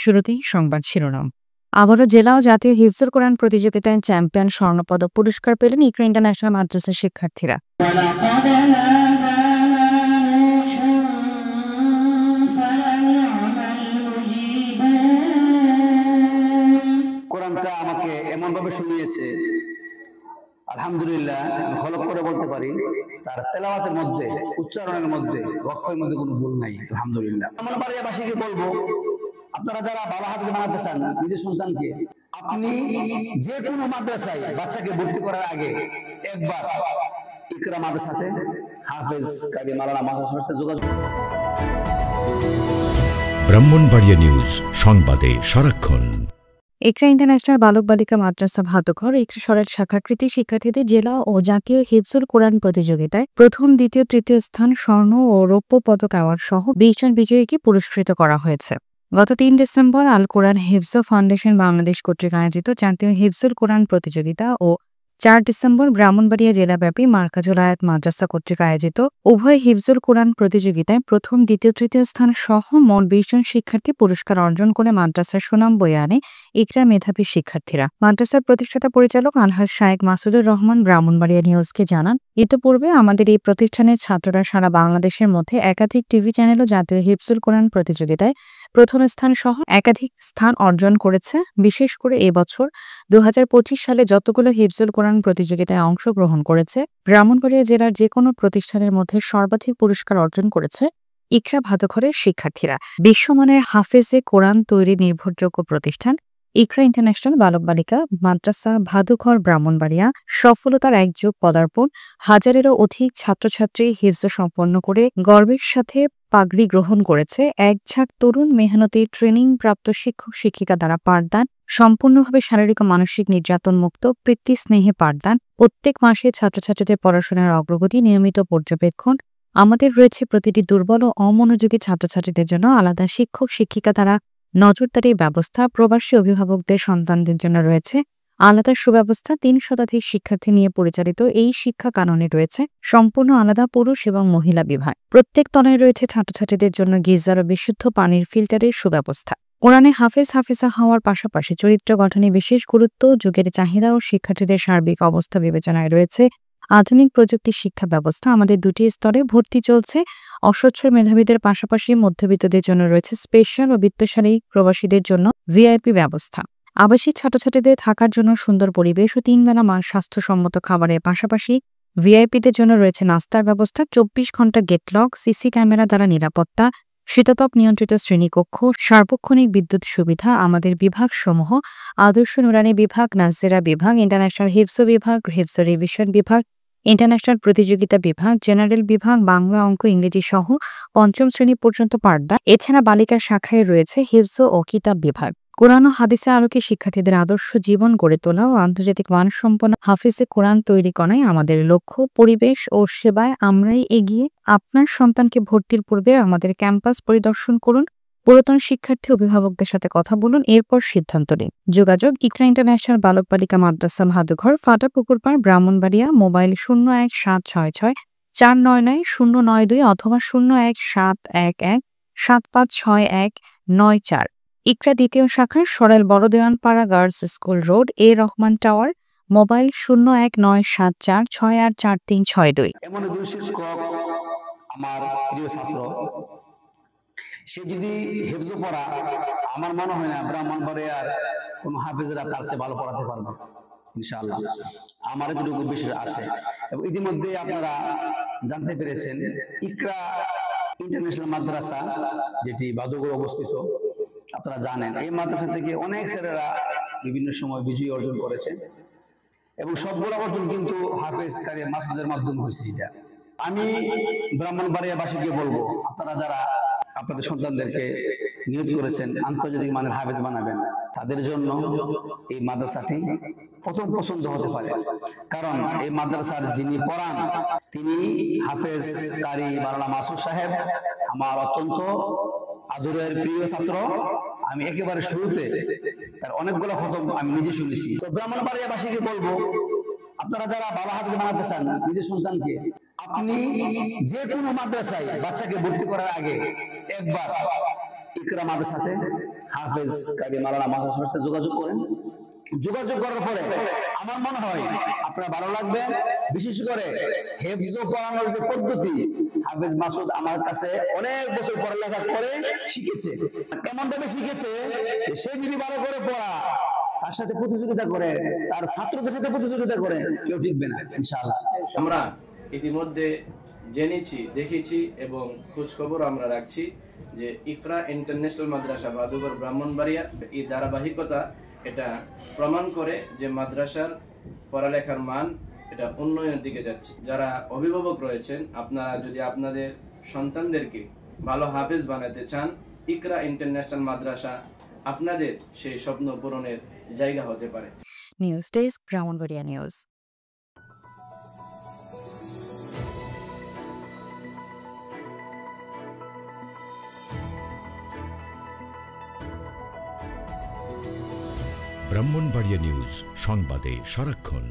শুরুতেই সংবাদ শিরোনাম। আবারও জেলা ও জাতীয় হিফজুল কোরআন প্রতিযোগিতায় চ্যাম্পিয়ন স্বর্ণপদক পুরস্কার পেলেন ইকরা ইন্টারন্যাশনাল মাদ্রাসার শিক্ষার্থীরা। কোরআনটা আমাকে এমনভাবে শুনিয়েছে, আলহামদুলিল্লাহ হলফ করে বলতে পারি তার তেলাওয়াতের মধ্যে, উচ্চারণের মধ্যে, ওয়াকফের মধ্যে কোনো ভুল নাই। আলহামদুলিল্লাহ। আমার বাড়িবাসীকে বলবো, আপনারা যারা ভালো হাফেজ বানাতে চান নিজের সন্তানকে, আপনি যে কোনো মাদ্রাসায় বাচ্চাকে ভর্তি করার আগে একবার ইকরা মাদ্রাসাতে হাফেজ কারি মাওলানা মাসুদের সাথে যোগাযোগ। ব্রাহ্মণবাড়িয়া নিউজ, সংবাদে সারাক্ষণ। ইকরা ইন্টারন্যাশনাল বালক বালিকা মাদ্রাসা ভাদুঘর ইকরা সরাইল শাখার কৃতি শিক্ষার্থীদের জেলা ও জাতীয় হিফজুল কোরআন প্রতিযোগিতায় প্রথম, দ্বিতীয়, তৃতীয় স্থান, স্বর্ণ ও রৌপ্য পদক অ্যাওয়ার্ড সহ 20 জন বিজয়ীকে পুরস্কৃত করা হয়েছে। গত 3 ডিসেম্বর আল কোরআন হিফজ ফাউন্ডেশন বাংলাদেশ কর্তৃক আয়োজিত জাতীয় হিফজুল কোরআন প্রতিযোগিতা ও 4 ডিসেম্বর ব্রাহ্মণবাড়িয়া জেলাব্যাপী মার্কাজুল আয়াত মাদ্রাসা কর্তৃক আয়োজিত উভয় হিফজুল কোরআন প্রতিযোগিতায় প্রথম, দ্বিতীয়, তৃতীয় স্থান সহ মোট 20 জন শিক্ষার্থী পুরস্কার অর্জন করে মাদ্রাসার সুনাম বয়ে আনে ইকরা মেধাবী শিক্ষার্থীরা। মাদ্রাসার প্রতিষ্ঠাতা পরিচালক আলহাজ শায়েক মাসুদুর রহমান ব্রাহ্মণবাড়িয়া নিউজকে জানান, ইতিপূর্বে আমাদের এই প্রতিষ্ঠানের ছাত্ররা সারা বাংলাদেশের মধ্যে একাধিক টিভি চ্যানেল ও জাতীয় হিফজুল কোরআন প্রতিযোগিতায় প্রথম স্থান সহ একাধিক স্থান অর্জন করেছে। বিশেষ করে এবছর 2025 সালে যতগুলো হিফজুল কোরআন প্রতিযোগিতায় অংশগ্রহণ করেছে, ব্রাহ্মণবাড়িয়া জেলার যে কোনো প্রতিষ্ঠানের মধ্যে সর্বাধিক পুরস্কার অর্জন করেছে ইকরা ভাদুঘরের শিক্ষার্থীরা। বিশ্বমানের হাফেজে কোরআন তৈরি নির্ভরযোগ্য প্রতিষ্ঠান ইকরা ইন্টারন্যাশনাল বালক বালিকা মাদ্রাসা ভাদুঘর ব্রাহ্মণবাড়িয়া সফলতার এক যুগ পদার্পণ, হাজারেরও অধিক ছাত্রছাত্রী হিফজ সম্পন্ন করে গর্বের সাথে পাগড়ি গ্রহণ করেছে। এক ঝাঁক তরুণ মেহনতি ট্রেনিং প্রাপ্ত শিক্ষক শিক্ষিকা দ্বারা পাঠদান, সম্পূর্ণভাবে শারীরিক ও মানসিক নির্যাতন মুক্ত প্রীতি স্নেহে পাঠদান, প্রত্যেক মাসে ছাত্রছাত্রীদের পড়াশোনার অগ্রগতি নিয়মিত পর্যবেক্ষণ। আমাদের রয়েছে প্রতিটি দুর্বল ও অমনোযোগী ছাত্রছাত্রীদের জন্য আলাদা শিক্ষক শিক্ষিকা দ্বারা নজরদারির ব্যবস্থা। প্রবাসী অভিভাবকদের সন্তানদের জন্য রয়েছে আলাদা সুব্যবস্থা। 3 শতাধিক শিক্ষার্থী নিয়ে পরিচালিত এই শিক্ষা কাননে রয়েছে সম্পূর্ণ আলাদা পুরুষ এবং মহিলা বিভাগ। প্রত্যেক তলায় রয়েছে ছাত্রছাত্রীদের জন্য গিজার ও বিশুদ্ধ পানির ফিল্টারের সুব্যবস্থা। কোরআনে হাফেজা হওয়ার পাশাপাশি চরিত্র গঠনে বিশেষ গুরুত্ব, যুগের চাহিদা ও শিক্ষার্থীদের সার্বিক অবস্থা বিবেচনায় রয়েছে আধুনিক প্রযুক্তি শিক্ষা ব্যবস্থা। আমাদের 2টি স্তরে ভর্তি চলছে। অসচ্ছল মেধাবীদের পাশাপাশি মধ্যবিত্তদের জন্য রয়েছে স্পেশাল ও বিত্তশালী প্রবাসীদের জন্য ভিআইপি ব্যবস্থা। আবাসিক ছাত্রছাত্রীদের থাকার জন্য সুন্দর পরিবেশ ও 3 বেলা স্বাস্থ্যসম্মত খাবারের পাশাপাশি ভিআইপিদের জন্য রয়েছে নাস্তার ব্যবস্থা, 24 ঘন্টা গেট লক, সিসি ক্যামেরা দ্বারা নিরাপত্তা, শীতাতপ নিয়ন্ত্রিত শ্রেণীকক্ষ, সার্বক্ষণিক বিদ্যুৎ সুবিধা। আমাদের বিভাগসমূহ আদর্শ নুরানি বিভাগ, নাজেরা বিভাগ, ইন্টারন্যাশনাল হিফজ বিভাগ, হিফজ রিভিশন বিভাগ, ইন্টারন্যাশনাল প্রতিযোগিতা বিভাগ, জেনারেল বিভাগ, বাংলা, অঙ্ক, ইংরেজি সহ 5ম শ্রেণী পর্যন্ত পাঠদান। এছাড়া বালিকার শাখায় রয়েছে হিফজ ও কিতাব বিভাগ। কোরআন ও হাদিসে আলোকে শিক্ষার্থীদের আদর্শ জীবন গড়ে তোলা ও আন্তর্জাতিক মানসম্পন্ন হাফিজে কোরআন তৈরি করাই আমাদের লক্ষ্য। পরিবেশ ও সেবায় আমরাই এগিয়ে। আপনার সন্তানকে ভর্তির পূর্বে আমাদের ক্যাম্পাস পরিদর্শন করুন। পুরাতন শিক্ষার্থী অভিভাবকদের সাথে কথা বলুন, এরপর সিদ্ধান্ত নিন। যোগাযোগ ইকরা ইন্টারন্যাশনাল বালক বালিকা মাদ্রাসা ভাদুঘর, ফাটা পুকুরপাড়, ব্রাহ্মণবাড়িয়া। মোবাইল 01766 499 092 অথবা 01711 756194। ইকরা দ্বিতীয় শাখার সরাইল বড় দেওয়ানপাড়া গার্লস স্কুল রোড, এ রহমান টাওয়ার। মোবাইল 01974 684362। এমন একজন শিক্ষক আমার প্রিয় ছাত্র, সে যদি হিফজ পড়া, আমার মনে হয় না ব্রাহ্মণবাড়িয়ার কোনো হাফেজরা তার চেয়ে ভালো পড়াতে পারবে ইনশাআল্লাহ। আমার এতটুকু বিশ্বাস আছে। এবং ইতিমধ্যে আপনারা জানতে পেরেছেন ইকরা ইন্টারন্যাশনাল মাদ্রাসা, যেটি ভাদুঘরে অবস্থিত, আপনারা জানেন এই মাদ্রাসা থেকে অনেক ছেলেরা বিভিন্ন সময় বিজয়ী অর্জন করেছে এবং সবগুলো অর্জন কিন্তু হাফেজ কারি মাসুদের মাধ্যমে হয়েছে। এটা আমি ব্রাহ্মণবাড়িয়াবাসীকে বলবো, আপনারা যারা আপনাদের সন্তানদেরকে নিয়োগ করেছেন আন্তর্জাতিক মানের হাফেজ বানাবেন, তাদের জন্য এই মাদ্রাসাটি প্রথম পছন্দ হতে পারে। কারণ এই মাদ্রাসার যিনি পড়ান তিনি হাফেজ কারি মাওলানা মাসুদ সাহেব, আমার অত্যন্ত আদরের প্রিয় ছাত্র। আমি একেবারে শুরুতে তার অনেকগুলো খতম আমি নিজে শুনেছি। তো ব্রাহ্মণবাড়িয়াবাসীকে বলবো, আপনারা যারা ভালো হাফেজ বানাতে চান নিজের সন্তানকে, আপনি যে কোনো মাদ্রাসায় বাচ্চাকে ভর্তি করার আগে একবার ইকরা মাদ্রাসাতে হাফেজ কাজী মাওলানা মাসুদ সাহেবের সাথে যোগাযোগ করেন। যোগাযোগ করার পরে আমার মনে হয় আপনার ভালো লাগবে। বিশেষ করে হেফজ পড়ানোর যে পদ্ধতি, হাফেজ মাসুদ আমার কাছে অনেক বছর পড়ালেখা করে শিখেছে। কেমন ভাবে শিখেছে, সে যদি ভালো করে পড়া, তার সাথে প্রতিযোগিতা করে, তার ছাত্রদের সাথে প্রতিযোগিতা করে, কেউ টিকবে না ইনশাআল্লাহ। আমরা ইতিমধ্যে জেনেছি, দেখেছি এবং খোঁজ খবর আমরা রাখছি যে ইকরা ইন্টারন্যাশনাল মাদ্রাসা বাদুগর ব্রাহ্মণবাড়িয়া এই ধারাবাহিকতা এটা প্রমাণ করে যে মাদ্রাসার পড়ালেখার মান এটা উন্নয়নের দিকে যাচ্ছে। যারা অভিভাবক রয়েছেন, আপনারা যদি আপনাদের সন্তানদেরকে ভালো হাফেজ বানাতে চান, ইকরা ইন্টারন্যাশনাল মাদ্রাসা আপনাদের সেই স্বপ্ন পূরণের জায়গা হতে পারে। News desk, Brahmanbaria news. Brahmanbaria news, সংবাদে সারাক্ষণ।